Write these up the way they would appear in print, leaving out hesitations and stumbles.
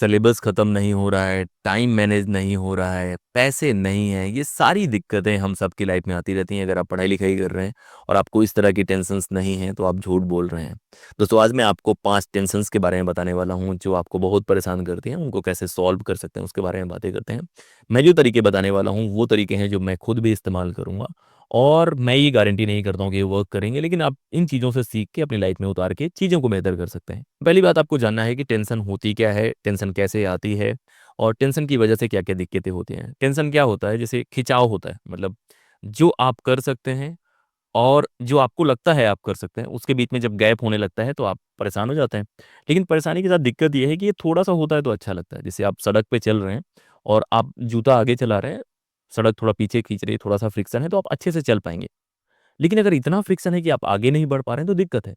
Syllabus ख़त्म नहीं हो रहा है, टाइम मैनेज नहीं हो रहा है, पैसे नहीं हैं, ये सारी दिक्कतें हम सबकी लाइफ में आती रहती हैं। अगर आप पढ़ाई-लिखाई कर रहे हैं और आपको इस तरह की टेंशन्स नहीं हैं, तो आप झूठ बोल रहे हैं। दोस्तों, आज मैं आपको 5 टेंशन्स के बारे में बताने वाला हूँ, जो आपको बहुत परेशान करती हैं, उनको कैसे सॉल्व कर सकते हैं, उसके बारे में बातें करते हैं। मैं जो तरीके बताने वाला हूँ, वो तरीके हैं जो मैं खुद भी इस्तेमाल करूँगा और मैं ये गारंटी नहीं करता हूँ कि ये वर्क करेंगे, लेकिन आप इन चीज़ों से सीख के अपनी लाइफ में उतार के चीज़ों को बेहतर कर सकते हैं। पहली बात आपको जानना है कि टेंशन होती क्या है, टेंशन कैसे आती है और टेंशन की वजह से क्या-क्या दिक्कतें होती हैं। टेंशन क्या होता है? जैसे खिंचाव होता है, मतलब जो आप कर सकते हैं और जो आपको लगता है आप कर सकते हैं, उसके बीच में जब गैप होने लगता है तो आप परेशान हो जाते हैं। लेकिन परेशानी के साथ दिक्कत ये है कि ये थोड़ा-सा होता है तो अच्छा लगता है। जैसे आप सड़क पे चल रहे हैं और आप जूता आगे चला रहे हैं, सड़क थोड़ा पीछे खींच रही है, थोड़ा-सा फ्रिक्शन है तो आप अच्छे से चल पाएँगे। लेकिन अगर इतना फ्रिक्शन है कि आप आगे नहीं बढ़ पा रहे हैं तो दिक्कत है।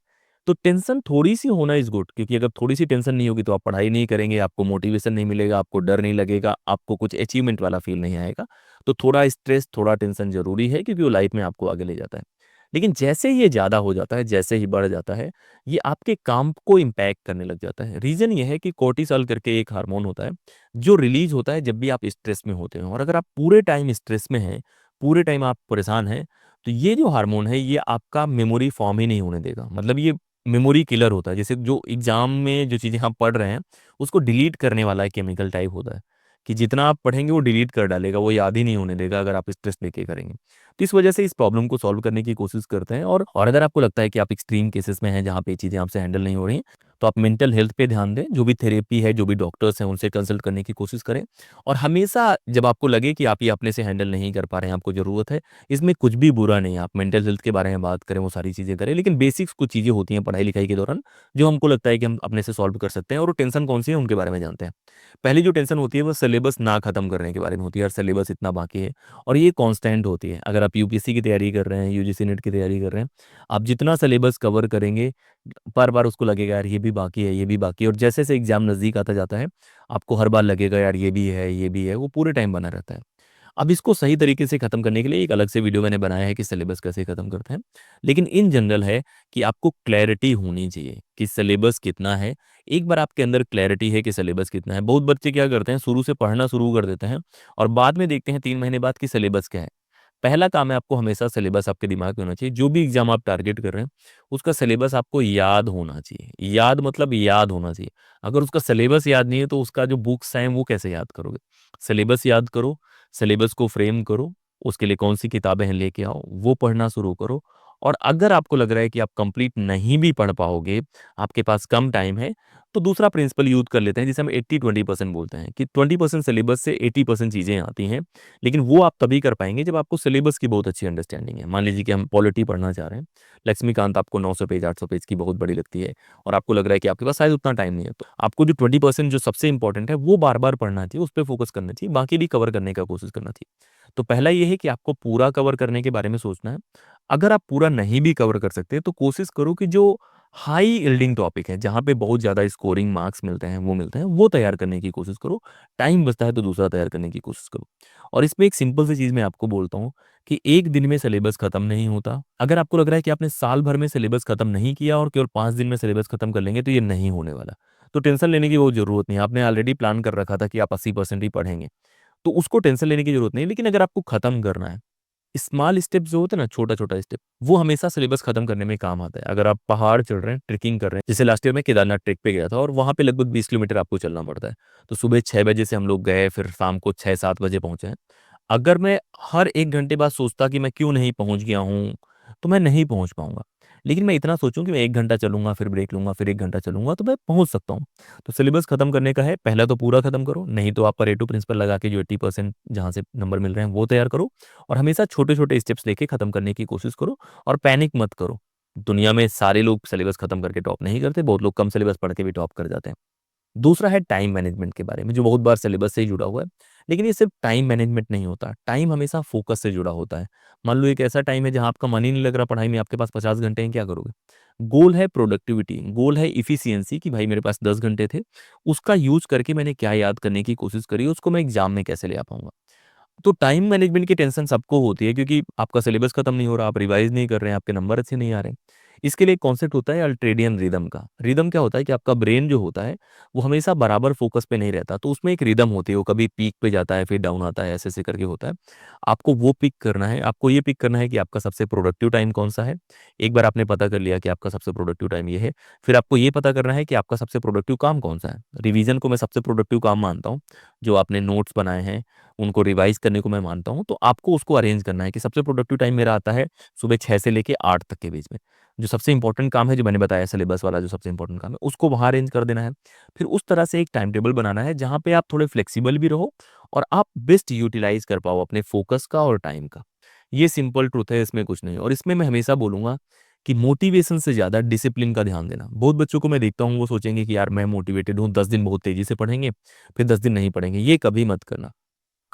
तो टेंशन थोड़ी-सी होना इज़ गुड, क्योंकि अगर थोड़ी-सी टेंशन नहीं होगी तो आप पढ़ाई नहीं करेंगे, आपको मोटिवेशन नहीं मिलेगा, आपको डर नहीं लगेगा, आपको कुछ अचीवमेंट वाला फ़ील नहीं आएगा। तो थोड़ा स्ट्रेस, थोड़ा टेंशन ज़रूरी है, क्योंकि वो लाइफ़ में आपको आगे ले जाता है। लेकिन जैसे ही ये ज़्यादा हो जाता है, जैसे ही बढ़ जाता है, ये आपके काम को इम्पैक्ट करने लग जाता है। रीज़न ये है कि कोर्टिसॉल करके एक हार्मोन होता है, जो रिलीज़ होता है जब भी आप स्ट्रेस में होते हैं, और अगर आप पूरे टाइम स्ट्रेस में हैं, पूरे टाइम आप परेशान हैं, तो ये जो हार्मोन है, ये आपका मेमोरी फ़ॉर्म ही नहीं होने देगा। मतलब ये मेमोरी किलर होता है। जैसे जो एग्ज़ाम में जो चीज़ें आप पढ़ रहे हैं, उसको डिलीट करने वाला एक केमिकल टाइप होता है, कि जितना आप पढ़ेंगे वो डिलीट कर डालेगा, वो याद ही नहीं होने देगा अगर आप स्ट्रेस लेके करेंगे। तो इस वजह से इस प्रॉब्लम को सॉल्व करने की कोशिश करते हैं, और अगर आपको लगता है कि आप एक्सट्रीम केसेस में हैं, जहाँ पे ये चीज़ें आपसे हैंडल नहीं हो रही हैं, तो आप मेंटल हेल्थ पे ध्यान दें। जो भी थेरेपी है, जो भी डॉक्टर्स हैं, उनसे कंसल्ट करने की कोशिश करें। और हमेशा जब आपको लगे कि आप ये अपने से हैंडल नहीं कर पा रहे हैं, आपको ज़रूरत है, इसमें कुछ भी बुरा नहीं है। आप मेंटल हेल्थ के बारे में बात करें, वो सारी चीज़ें करें, लेकिन बेसिक्स कुछ चीज़ें होती हैं पढ़ाई-लिखाई के दौरान, जो हमको लगता है कि हम अपने से सॉल्व कर सकते हैं, और वो टेंशन कौन-सी है, उनके बारे में जानते हैं। पहली जो टेंशन होती है, वो सिलेबस ना खत्म करने के बारे में होती है, यार सिलेबस इतना बाकी है, और ये कांस्टेंट होती है। अगर आप यूपीएससी की तैयारी कर रहे हैं, यूजीसी नेट की तैयारी कर रहे हैं, आप जितना सिलेबस कवर करेंगे, बार-बार उसको लगेगा यार ये भी बाकी है, ये भी बाकी है, और जैसे-जैसे एग्ज़ाम नज़दीक आता जाता है, आपको हर बार लगेगा यार ये भी है, वो पूरे टाइम बना रहता है। अब इसको सही तरीके से खत्म करने के लिए एक अलग से वीडियो मैंने बनाया है कि सिलेबस कैसे खत्म करते हैं। लेकिन इन जनरल है कि आपको क्लैरिटी होनी चाहिए कि सिलेबस कितना है। एक बार आपके अंदर क्लैरिटी है कि सिलेबस कितना है, बहुत बच्चे क्या करते हैं, शुरू से पढ़ना शुरू कर देते हैं और बाद में देखते हैं 3 महीने बाद कि सिलेबस क्या है। पहला काम है, आपको हमेशा सिलेबस आपके दिमाग में होना चाहिए। जो भी एग्ज़ाम आप टारगेट कर रहे हैं, उसका सिलेबस आपको याद होना चाहिए। याद मतलब याद होना चाहिए। अगर उसका सिलेबस याद नहीं है, तो उसका जो बुक्स हैं, वो कैसे याद करोगे? सिलेबस याद करो, सिलेबस को फ्रेम करो, उसके लिए कौन-सी किताबें हैं लेके आओ, वो पढ़ना शुरू करो, और अगर आपको लग रहा है कि आप कंप्लीट नहीं भी पढ़ पाओगे, आपके पास कम टाइम है, तो दूसरा प्रिंसिपल यूज़ कर लेते हैं, जिसे हम 80-20% बोलते हैं, कि 20% सिलेबस से 80% चीज़ें आती हैं। लेकिन वो आप तभी कर पाएँगे जब आपको सिलेबस की बहुत अच्छी अंडरस्टैंडिंग है। मान लीजिए कि हम पॉलिटी पढ़ना चाह रहे हैं, लक्ष्मीकांत आपको 900 पेज, 800 पेज की बहुत बड़ी लगती है, और आपको लग रहा है कि आपके पास शायद उतना टाइम नहीं है। तो आपको जो 20% जो सबसे इम्पोर्टेंट है, वो बार-बार पढ़ना चाहिए, उस पे फ़ोकस करना चाहिए, बाकी भी कवर करने का कोशिश करना चाहिए। तो पहला ये है कि आपको पूरा कवर करने के बारे में सोचना है। अगर आप पूरा नहीं भी कवर कर सकते, तो कोशिश करो कि जो हाई यील्डिंग टॉपिक है, जहाँ पे बहुत ज़्यादा स्कोरिंग मार्क्स मिलते हैं, वो तैयार करने की कोशिश करो। टाइम बचता है तो दूसरा तैयार करने की कोशिश करो। और इसमें एक सिंपल सी चीज़ मैं आपको बोलता हूँ कि एक दिन में सिलेबस खत्म नहीं होता। अगर आपको लग रहा है कि आपने साल भर में सिलेबस खत्म नहीं किया और केवल 5 दिन में सिलेबस खत्म कर लेंगे, तो ये नहीं होने वाला। तो टेंशन लेने की वो ज़रूरत नहीं है। आपने ऑलरेडी प्लान कर रखा था कि आप 80% ही पढ़ेंगे, तो उसको टेंशन लेने की ज़रूरत नहीं है। लेकिन अगर आपको खत्म करना है, स्मॉल स्टेप जो होता है ना, छोटा-छोटा स्टेप, वो हमेशा सिलेबस खत्म करने में काम आता है। अगर आप पहाड़ चढ़ रहे हैं, ट्रेकिंग कर रहे हैं, जैसे लास्ट ईयर मैं केदारनाथ ट्रेक पे गया था, और वहाँ पे लगभग 20 किलोमीटर आपको चलना पड़ता है। तो सुबह 6 बजे से हम लोग गए, फिर शाम को 6-7 बजे पहुँचे हैं। अगर मैं हर 1 घंटे बाद सोचता कि मैं क्यों नहीं पहुँच गया हूँ, तो मैं नहीं पहुँच पाऊँगा। लेकिन मैं इतना सोचूँ कि मैं 1 घंटा चलूँगा, फिर ब्रेक लूँगा, फिर 1 घंटा चलूँगा, तो मैं पहुँच सकता हूँ। तो सिलेबस खत्म करने का है, पहला तो पूरा खत्म करो, नहीं तो आप पारेटो प्रिंसिपल लगा के जो 80% जहाँ से नंबर मिल रहे हैं, वो तैयार करो, और हमेशा छोटे-छोटे स्टेप्स लेके खत्म करने की कोशिश करो, और पैनिक मत करो। दुनिया में सारे लोग सिलेबस खत्म करके टॉप नहीं करते, बहुत लोग कम सिलेबस पढ़ के भी टॉप कर जाते हैं। दूसरा है टाइम मैनेजमेंट के बारे में, जो बहुत बार सिलेबस से ही जुड़ा हुआ है। लेकिन ये सिर्फ टाइम मैनेजमेंट नहीं होता, टाइम हमेशा फ़ोकस से जुड़ा होता है। मान लो एक ऐसा टाइम है जहाँ आपका मन ही नहीं लग रहा पढ़ाई में, आपके पास 50 घंटे हैं, क्या करोगे? गोल है प्रोडक्टिविटी, गोल है एफिशिएंसी, कि भाई मेरे पास 10 घंटे थे, उसका यूज़ करके मैंने क्या याद करने की कोशिश करी, उसको मैं एग्ज़ाम में कैसे ले आ पाऊँगा। तो टाइम मैनेजमेंट की टेंशन सबको होती है, क्योंकि आपका सिलेबस खत्म नहीं हो रहा, आप रिवाइज़ नहीं कर रहे हैं, आपके नंबर अच्छे नहीं आ रहे हैं। इसके लिए एक कॉन्सेप्ट होता है अल्ट्रेडियन रिदम का। रिदम क्या होता है कि आपका ब्रेन जो होता है वो हमेशा बराबर फोकस पे नहीं रहता, तो उसमें एक रिदम होती है, वो कभी पीक पे जाता है फिर डाउन आता है, ऐसे ऐसे करके होता है। आपको वो पिक करना है, आपको ये पिक करना है कि आपका सबसे प्रोडक्टिव टाइम कौन सा है। एक बार आपने पता कर लिया कि आपका सबसे प्रोडक्टिव टाइम ये है, फिर आपको ये पता करना है कि आपका सबसे प्रोडक्टिव काम कौन सा है। रिवीजन को मैं सबसे प्रोडक्टिव काम मानता हूँ, जो आपने नोट्स बनाए हैं उनको रिवाइज करने को मैं मानता हूँ। तो आपको उसको अरेंज करना है कि सबसे प्रोडक्टिव टाइम मेरा आता है सुबह 6 से लेके 8 तक के बीच में। जो सबसे इंपॉर्टेंट काम है, जो मैंने बताया सिलेबस वाला जो सबसे इंपॉर्टेंट काम है, उसको वहाँ अरेंज कर देना है। फिर उस तरह से एक टाइम टेबल बनाना है जहाँ पे आप थोड़े फ्लेक्सिबल भी रहो और आप बेस्ट यूटिलाइज कर पाओ अपने फोकस का और टाइम का। ये सिंपल ट्रूथ है, इसमें कुछ नहीं। और इसमें मैं हमेशा बोलूँगा कि मोटिवेशन से ज़्यादा डिसिप्लिन का ध्यान देना। बहुत बच्चों को मैं देखता हूँ, वो सोचेंगे कि यार मैं मोटिवेटेड हूँ, 10 दिन बहुत तेज़ी से पढ़ेंगे, फिर 10 दिन नहीं पढ़ेंगे। ये कभी मत करना।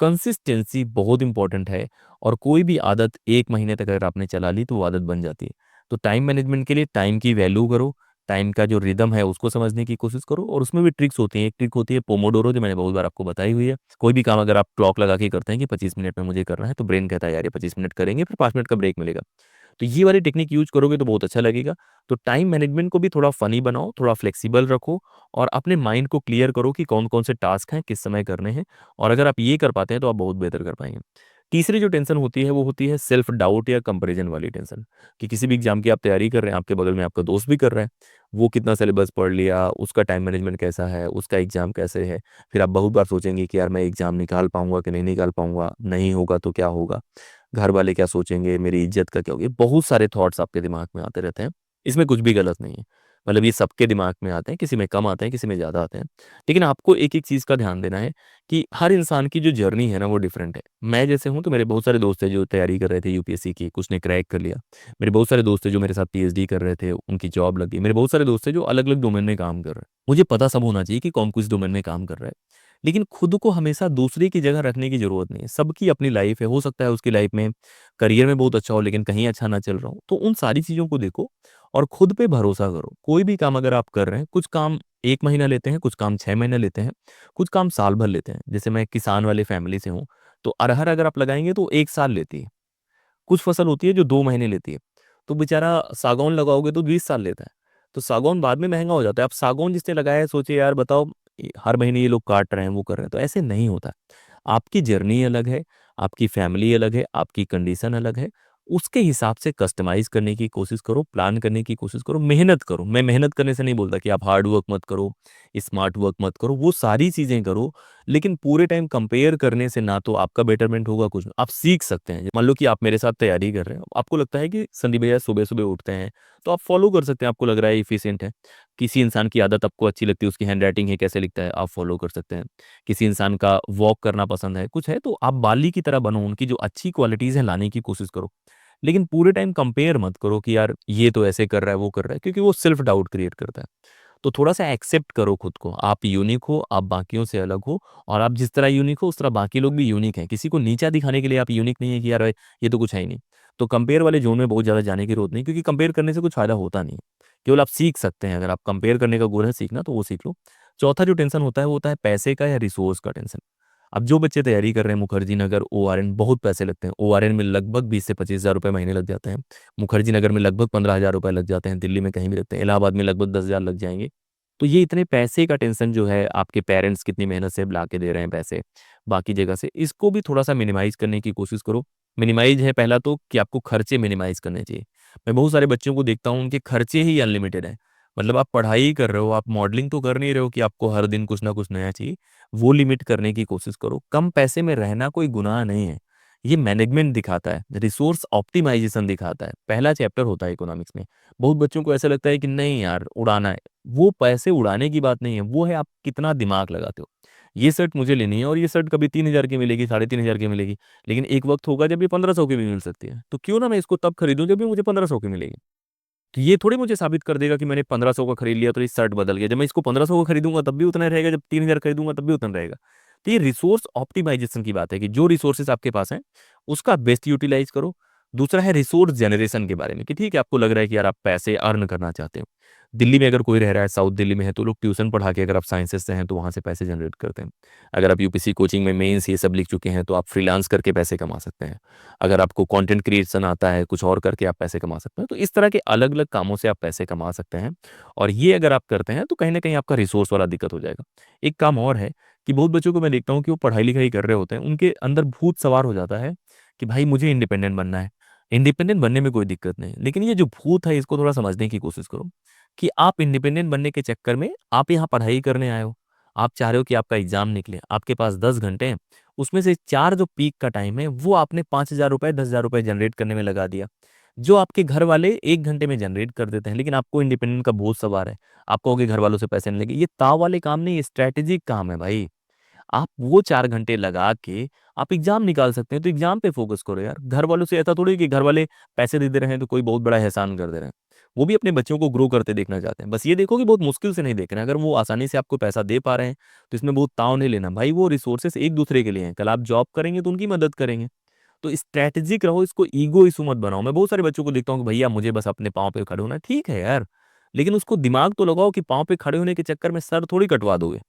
कंसिस्टेंसी बहुत इंपॉर्टेंट है, और कोई भी आदत 1 महीने तक अगर आपने चला ली तो वो आदत बन जाती है। तो टाइम मैनेजमेंट के लिए टाइम की वैल्यू करो, टाइम का जो रिदम है उसको समझने की कोशिश करो, और उसमें भी ट्रिक्स होती हैं। एक ट्रिक होती है पोमोडोरो, जो मैंने बहुत बार आपको बताई हुई है। कोई भी काम अगर आप क्लॉक लगा के करते हैं कि 25 मिनट में मुझे करना है, तो ब्रेन कहता है यार ये 25 मिनट करेंगे, फिर 5 मिनट का ब्रेक मिलेगा। तो ये वाली टेक्निक यूज़ करोगे तो बहुत अच्छा लगेगा। तो टाइम मैनेजमेंट को भी थोड़ा फ़नी बनाओ, थोड़ा फ्लेक्सिबल रखो, और अपने माइंड को क्लियर करो कि कौन-कौन से टास्क हैं, किस समय करने हैं, और अगर आप ये कर पाते हैं तो आप बहुत बेहतर कर पाएँगे। तीसरी जो टेंशन होती है वो होती है सेल्फ डाउट या कंपैरिज़न वाली टेंशन, कि किसी भी एग्ज़ाम की आप तैयारी कर रहे हैं, आपके बगल में आपका दोस्त भी कर रहा है, वो कितना सिलेबस पढ़ लिया, उसका टाइम मैनेजमेंट कैसा है, उसका एग्ज़ाम कैसे है। फिर आप बहुत बार सोचेंगे कि यार मैं एग्ज़ाम निकाल पाऊँगा कि नहीं निकाल पाऊँगा, नहीं होगा तो क्या होगा? घर वाले क्या सोचेंगे, मेरी इज़्ज़त का क्या होगा? ये बहुत सारे थॉट्स आपके दिमाग में आते रहते हैं। इसमें कुछ भी गलत नहीं है। मतलब ये सबके दिमाग में आते हैं, किसी में कम आते हैं, किसी में ज़्यादा आते हैं। लेकिन आपको एक-एक चीज़ का ध्यान देना है कि हर इंसान की जो जर्नी है ना वो डिफरेंट है। मैं जैसे हूँ तो मेरे बहुत सारे दोस्त हैं जो तैयारी कर रहे थे यूपीएससी की, कुछ ने क्रैक कर लिया। मेरे बहुत सारे दोस्त हैं जो मेरे साथ पीएचडी कर रहे थे, उनकी जॉब लग गई। मेरे बहुत सारे दोस्त हैं जो अलग-अलग डोमेन में काम कर रहे हैं। मुझे पता सब होना चाहिए कि कौन किस डोमेन में काम कर रहा है। लेकिन खुद को हमेशा दूसरे की जगह रखने की ज़रूरत नहीं है। सबकी अपनी लाइफ़ है, हो सकता है उसकी लाइफ़ में करियर में बहुत अच्छा हो लेकिन कहीं अच्छा ना चल रहा हो। तो उन सारी चीज़ों को देखो और खुद पे भरोसा करो। कोई भी काम अगर आप कर रहे हैं, कुछ काम 1 महीना लेते हैं, कुछ काम 6 महीने लेते हैं, कुछ काम साल भर लेते हैं। जैसे मैं किसान वाली फैमिली से हूँ, तो अरहर अगर आप लगाएँगे तो 1 साल लेती है। कुछ फसल होती है जो 2 महीने लेती है। तो बेचारा सागौन लगाओगे तो 20 साल लेता है। तो सागौन बाद में महँगा हो जाता है। अब सागौन जिसने लगाया है सोचिए यार बताओ, हर महीने ये लोग काट रहे हैं, वो कर रहे हैं, तो ऐसे नहीं होता। आपकी जर्नी अलग है, आपकी फैमिली अलग है, आपकी कंडीशन अलग है। उसके हिसाब से कस्टमाइज़ करने की कोशिश करो, प्लान करने की कोशिश करो, मेहनत करो। मैं मेहनत करने से नहीं बोलता कि आप हार्ड वर्क मत करो, स्मार्ट वर्क मत करो, वो सारी चीज़ें करो, लेकिन पूरे टाइम कंपेयर करने से ना तो आपका बेटरमेंट होगा कुछ, आप सीख सकते हैं। मान लो कि आप मेरे साथ तैयारी कर रहे हो, आपको लगता है कि सनी भैया सुबह-सुबह उठते हैं, तो आप फॉलो कर सकते हैं, आपको लग रहा है एफिशिएंट है। किसी इंसान की आदत आपको अच्छी लगती है, उसकी हैंडराइटिंग है, कैसे लिखता है, आप फॉलो कर सकते हैं। किसी इंसान का वॉक करना पसंद है, कुछ है, तो आप बाली की तरह बनो, उनकी जो अच्छी क्वालिटीज़ हैं लाने की कोशिश करो। लेकिन पूरे टाइम कंपेयर मत करो कि यार ये तो ऐसे कर रहा है, वो कर रहा है, क्योंकि वो सेल्फ डाउट क्रिएट करता है। तो थोड़ा-सा एक्सेप्ट करो खुद को। आप यूनिक हो, आप बाकियों से अलग हो, और आप जिस तरह यूनिक हो, उस तरह बाकी लोग भी यूनिक हैं। किसी को नीचा दिखाने के लिए आप यूनिक नहीं है कि यार ये तो कुछ है ही नहीं। तो कंपेयर वाले ज़ोन में बहुत ज़्यादा जाने की ज़रूरत नहीं, क्योंकि कंपेयर करने से कुछ फ़ायदा होता नहीं है। केवल आप सीख सकते हैं, अगर आप कंपेयर करने का गुण है सीखना, तो वो सीख लो। चौथा जो टेंशन होता है, वो होता है पैसे का या रिसोर्स का टेंशन। अब जो बच्चे तैयारी कर रहे हैं मुखर्जी नगर, ओआरएन, बहुत पैसे लगते हैं। ओआरएन में लगभग 20 से 25,000 रुपए महीने लग जाते हैं। मुखर्जी नगर में लगभग 15,000 रुपए लग जाते हैं। दिल्ली में कहीं भी लगते हैं। इलाहाबाद में लगभग 10,000 लग जाएँगे। तो ये इतने पैसे का टेंशन जो है, आपके पेरेंट्स कितनी मेहनत से ला के दे रहे हैं पैसे, बाकी जगह से, इसको भी थोड़ा-सा मिनिमाइज़ करने की कोशिश करो। मिनिमाइज़ है पहला तो कि आपको खर्चे मिनिमाइज़ करने चाहिए। मैं बहुत सारे बच्चों को देखता हूँ, उनके खर्चे ही अनलिमिटेड हैं। मतलब आप पढ़ाई ही कर रहे हो, आप मॉडलिंग तो कर नहीं रहे हो कि आपको हर दिन कुछ ना कुछ नया चाहिए। वो लिमिट करने की कोशिश करो। कम पैसे में रहना कोई गुनाह नहीं है। ये मैनेजमेंट दिखाता है, रिसोर्स ऑप्टिमाइज़ेशन दिखाता है। पहला चैप्टर होता है इकोनॉमिक्स में। बहुत बच्चों को ऐसा लगता है कि नहीं यार उड़ाना है। वो पैसे उड़ाने की बात नहीं है, वो है आप कितना दिमाग लगाते हो। ये शर्ट मुझे लेनी है और ये शर्ट कभी 3,000 की मिलेगी, 3,500 की मिलेगी, लेकिन एक वक़्त होगा जब ये 1500 की भी मिल सकती है। तो क्यों ना मैं इसको तब खरीदूँ जब ये मुझे 1500 की मिलेगी। तो ये थोड़ी मुझे साबित कर देगा कि मैंने 1500 का खरीद लिया तो ये शर्ट बदल गया। जब मैं इसको 1500 का खरीदूँगा तब भी उतना ही रहेगा, जब 3000 खरीदूँगा तब भी उतना रहेगा। तो ये रिसोर्स ऑप्टिमाइज़ेशन की बात है कि जो रिसोर्सेज़ आपके पास हैं, उसका बेस्ट यूटिलाइज़ करो। दूसरा है रिसोर्स जनरेशन के बारे में कि ठीक है आपको लग रहा है कि यार आप पैसे अर्न करना चाहते हो। दिल्ली में अगर कोई रह रहा है, साउथ दिल्ली में है, तो लोग ट्यूशन पढ़ा के, अगर आप साइंसेस से हैं तो वहाँ से पैसे जनरेट करते हैं। अगर आप यूपीएससी कोचिंग में मेंस ये सब लिख चुके हैं तो आप फ्रीलांस करके पैसे कमा सकते हैं। अगर आपको कंटेंट क्रिएशन आता है, कुछ और करके आप पैसे कमा सकते हैं। तो इस तरह के अलग-अलग कामों से आप पैसे कमा सकते हैं और ये अगर आप करते हैं तो कहीं न कहीं आपका रिसोर्स वाला दिक्कत हो जाएगा। एक काम और है कि बहुत बच्चों को मैं देखता हूँ कि वो पढ़ाई-लिखाई कर रहे होते हैं, उनके अंदर भूत सवार हो जाता है कि भाई मुझे इंडिपेंडेंट बनना है। इंडिपेंडेंट बनने में कोई दिक्कत नहीं, लेकिन ये जो भूत है इसको थोड़ा समझने की कोशिश करो कि आप इंडिपेंडेंट बनने के चक्कर में आप यहाँ पढ़ाई करने आए हो। आप चाह रहे हो कि आपका एग्ज़ाम निकले, आपके पास 10 घंटे हैं, उसमें से 4 जो पीक का टाइम है, वो आपने ₹5000 ₹10,000 जनरेट करने में लगा दिया, जो आपके घर वाले 1 घंटे में जनरेट कर देते हैं, लेकिन आपको इंडिपेंडेंट का भूत सवार है। आप कहोगे घर वालों से पैसे नहीं लेंगे, ये ताव वाले काम नहीं, ये स्ट्रैटेजिक काम है भाई। आप वो 4 घंटे लगा के आप एग्ज़ाम निकाल सकते हैं, तो एग्ज़ाम पे फ़ोकस करो यार। घर वालों से ऐसा थोड़ी है कि घर वाले पैसे दे रहे हैं तो कोई बहुत बड़ा एहसान कर दे रहे हैं। वो भी अपने बच्चों को ग्रो करते देखना चाहते हैं। बस ये देखो कि बहुत मुश्किल से नहीं देख रहे हैं। अगर वो आसानी से आपको पैसा दे पा रहे हैं, तो इसमें बहुत ताव नहीं लेना। भाई वो रिसोर्सेज़ एक-दूसरे के लिए हैं। कल आप जॉब करेंगे तो उनकी मदद करेंगे। तो स्ट्रैटेजिक रहो, इसको ईगो इश्यू मत बनाओ। मैं बहुत सारे बच्चों को देखता हूँ कि भैया मुझे बस अपने पाँव पे खड़े होना है। ठीक है यार, लेकिन उसको दिमाग तो लगाओ कि पाँव पे खड़े होने के चक्कर में सर थोड़ी कटवा दोगे।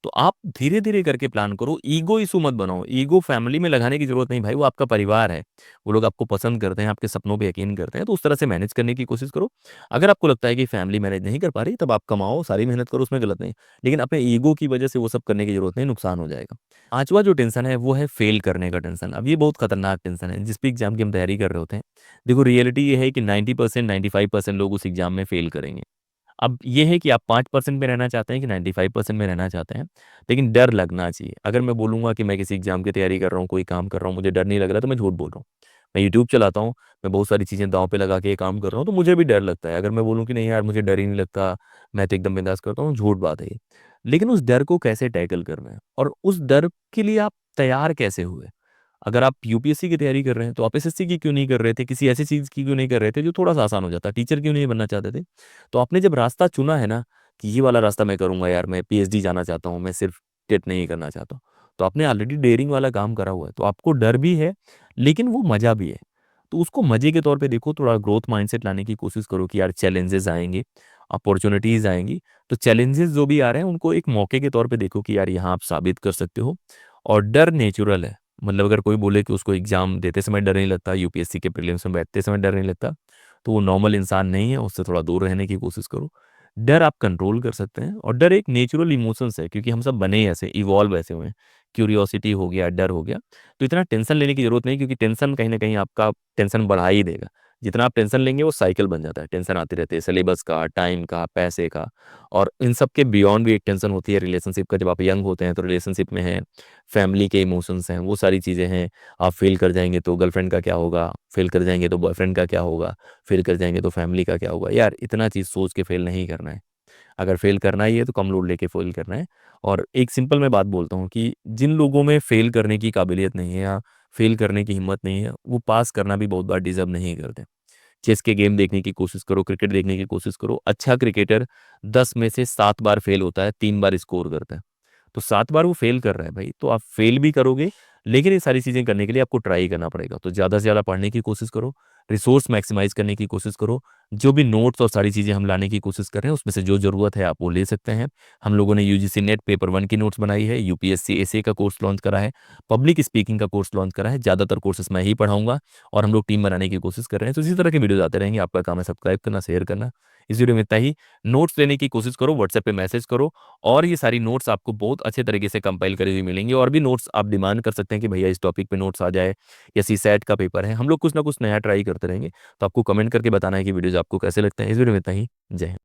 तो आप धीरे-धीरे करके प्लान करो, ईगो इश्यू मत बनाओ। ईगो फैमिली में लगाने की ज़रूरत नहीं भाई, वो आपका परिवार है। वो लोग आपको पसंद करते हैं, आपके सपनों पे यकीन करते हैं, तो उस तरह से मैनेज करने की कोशिश करो। अगर आपको लगता है कि फैमिली मैनेज नहीं कर पा रही, तब आप कमाओ, सारी मेहनत करो, उसमें गलत नहीं। लेकिन अपने ईगो की वजह से वो सब करने की ज़रूरत नहीं, नुकसान हो जाएगा। 5वां जो टेंशन है, वो है फेल करने का टेंशन। अब ये बहुत खतरनाक टेंशन है, जिस भी एग्ज़ाम की हम तैयारी कर रहे होते हैं। देखो रियलिटी ये है कि 90% 95% लोग उस एग्ज़ाम में फेल करेंगे। अब ये है कि आप 5% में रहना चाहते हैं कि 95% में रहना चाहते हैं, लेकिन डर लगना चाहिए। अगर मैं बोलूँगा कि मैं किसी एग्ज़ाम की तैयारी कर रहा हूँ, कोई काम कर रहा हूँ, मुझे डर नहीं लग रहा, तो मैं झूठ बोल रहा हूँ। मैं यूट्यूब चलाता हूँ, मैं बहुत सारी चीज़ें दाँव पे लगा के ये काम कर रहा हूँ, तो मुझे भी डर लगता है। अगर मैं बोलूँ कि नहीं यार मुझे डर ही नहीं लगता, मैं तो एकदम बिंदास करता हूँ, झूठ बात है ये। लेकिन उस डर को कैसे टैकल करना है और उस डर के लिए आप तैयार कैसे हुए? अगर आप यूपीएससी की तैयारी कर रहे हैं, तो आप एसएससी की क्यों नहीं कर रहे थे? किसी ऐसी चीज़ की क्यों नहीं कर रहे थे जो थोड़ा-सा आसान हो जाता? टीचर क्यों नहीं बनना चाहते थे? तो आपने जब रास्ता चुना है ना कि ये वाला रास्ता मैं करूँगा यार, मैं पीएचडी जाना चाहता हूँ, मैं सिर्फ टेट नहीं करना चाहता हूँ। तो आपने ऑलरेडी डेयरिंग वाला काम करा हुआ है, तो आपको डर भी है, लेकिन वो मज़ा भी है। तो उसको मज़े के तौर पे देखो, थोड़ा ग्रोथ माइंडसेट लाने की कोशिश करो कि यार चैलेंजेज़ आएँगे, अपॉर्च्युनिटीज़ आएँगी, तो चैलेंजेज़ जो भी आ रहे हैं, उनको एक मौके के तौर पे देखो कि यार यहाँ आप साबित कर सकते हो और डर नेचुरल है। मतलब अगर कोई बोले कि उसको एग्ज़ाम देते समय डर नहीं लगता, यूपीएससी के प्रीलिम्स में बैठते समय डर नहीं लगता, तो वो नॉर्मल इंसान नहीं है, उससे थोड़ा दूर रहने की कोशिश करो। डर आप कंट्रोल कर सकते हैं और डर एक नेचुरल इमोशंस है क्योंकि हम सब बने ही ऐसे, इवॉल्व ऐसे हुए हैं। क्यूरियोसिटी हो गया, डर हो गया, तो इतना टेंशन लेने की ज़रूरत नहीं क्योंकि टेंशन कहीं न कहीं आपका टेंशन बढ़ा ही देगा। जितना आप टेंशन लेंगे वो साइकिल बन जाता है, टेंशन आते रहते हैं सिलेबस का, टाइम का, पैसे का और इन सब के बियॉन्ड भी एक टेंशन होती है रिलेशनशिप का। जब आप यंग होते हैं तो रिलेशनशिप में हैं, फैमिली के इमोशंस हैं, वो सारी चीज़ें हैं। आप फेल कर जाएँगे तो गर्लफ्रेंड का क्या होगा? फेल कर जाएँगे तो बॉयफ्रेंड का क्या होगा? फेल कर जाएँगे तो फैमिली का क्या होगा? यार इतना चीज़ सोच के फेल नहीं करना है। अगर फेल करना ही है तो कम लोड लेके फेल करना है। और एक सिंपल मैं बात बोलता हूँ कि जिन लोगों में फेल करने की काबिलियत नहीं है या फेल करने की हिम्मत नहीं है, वो पास करना भी बहुत बार डिज़र्व नहीं करते। चेस के गेम देखने की कोशिश करो, क्रिकेट देखने की कोशिश करो। अच्छा क्रिकेटर 10 में से 7 बार फेल होता है, 3 बार स्कोर करता है। तो 7 बार वो फेल कर रहा है भाई, तो आप फेल भी करोगे, लेकिन ये सारी चीज़ें करने के लिए आपको ट्राई करना पड़ेगा। तो ज़्यादा से ज़्यादा पढ़ने की कोशिश करो, रिसोर्स मैक्सिमाइज़ करने की कोशिश करो। जो भी नोट्स और सारी चीज़ें हम लाने की कोशिश कर रहे हैं, उसमें से जो ज़रूरत है आप वो ले सकते हैं। हम लोगों ने यूजीसी नेट पेपर 1 की नोट्स बनाई है, यूपीएससी एसए का कोर्स लॉन्च करा है, पब्लिक स्पीकिंग का कोर्स लॉन्च करा है। ज़्यादातर कोर्सेज़ मैं ही पढ़ाऊँगा और हम लोग टीम बनाने की कोशिश कर रहे हैं। तो इसी तरह के वीडियोज़ आते रहेंगे। आपका काम है सब्सक्राइब करना, शेयर करना। इस वीडियो में इतना ही। नोट्स लेने की कोशिश करो, व्हाट्सएप पे मैसेज करो और ये सारी नोट्स आपको बहुत अच्छे तरीके से कंपाइल करी हुई मिलेंगी और भी नोट्स आप डिमांड कर सकते हैं कि भैया इस टॉपिक पे नोट्स आ जाए या सीसैट का पेपर है। हम लोग कुछ ना कुछ नया ट्राई करते रहेंगे। तो आपको कमेंट करके बताना है कि वीडियोज़ आपको कैसे लगते हैं। इस वीडियो में इतना ही। जय हिंद।